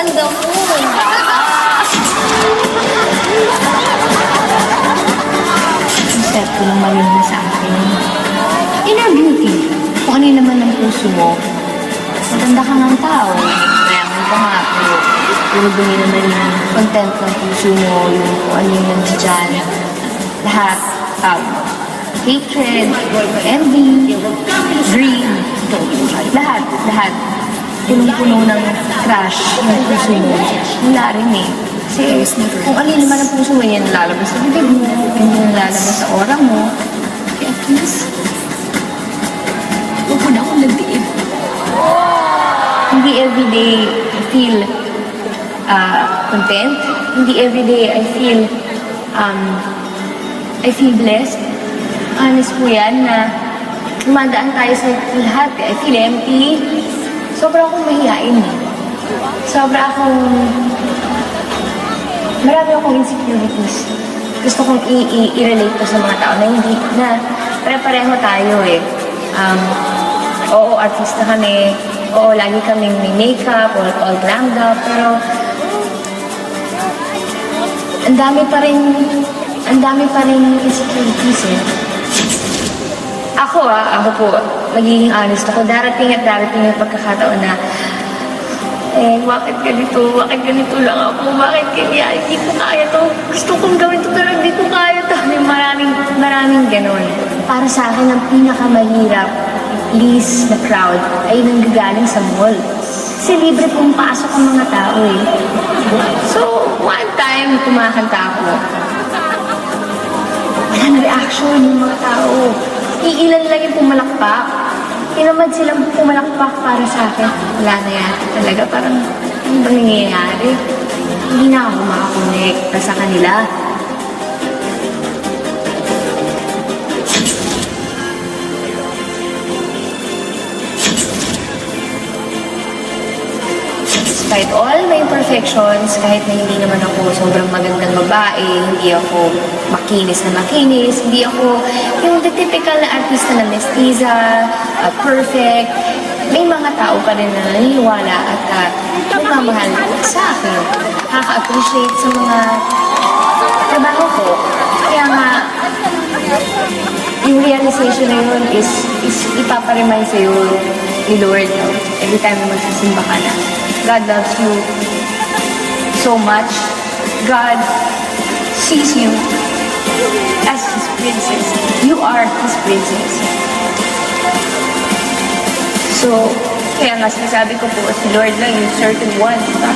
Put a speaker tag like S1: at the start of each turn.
S1: ganda mo.
S2: Step ko lang maganda sa akin. Inner beauty. Kung ano naman ang puso mo, maganda ka ng tao. Mayaman ka nga, pero yung dumi naman yung content ng puso mo, yung kung ano yung nandiyan. Lahat, hatred, envy, greed, lahat. Punong-puno ng crush yung puso mo. Wala rin eh. Kasi kung ano naman ang puso mo, yan lalabas sa bibig mo, yan lalabas sa aura mo.
S1: Kaya please, huwag mo na akong nagdiin.
S2: Hindi everyday I feel content. Hindi everyday I feel blessed. Honest po yan na dumadaan tayo sa lahat. I feel empty. Sobra akong mahihain eh. Marami akong insecurities. Gusto kong i-relate to sa mga tao na hindi, na pare-pareho tayo eh. Oo, artista kami. Oo, lagi kaming may makeup or all glammed up. Pero, ang dami pa rin insecurities eh. Ako po, magiging honest ako. Darating yung pagkakataon na, bakit ganito lang ako? Bakit kaya? Hindi ko kaya to. Gusto kong gawin to pero hindi ko kaya to. Maraming ganon. Para sa akin, ang pinakamahirap, least na crowd, ay nanggagaling sa mall. Kasi libre pong pasok ang mga tao eh. So, one time, kumakanta ako. Walang reaction yung mga tao. Iilan lang yung pumalakpak. Tinamad silang pumalakpak para sa akin. Wala na yan. Talaga parang, ano bang nangyayari? Hindi na ako makakonekta sa kanila. Despite all my imperfections, kahit na hindi naman ako sobrang magandang babae, hindi ako makinis, hindi ako yung the typical na artista na mestiza, perfect, may mga tao pa rin na naniniwala at nagmamahal sa akin. Nakaka-appreciate sa mga trabaho ko. Kaya nga, yung realization na yun is ipaparemind sa'yo ni Lord every time na magsisimba ka na. God loves you so much. God sees you as His princess. You are His princess. So, kaya nga sinasabi ko po, si Lord lang yung certain one, diba?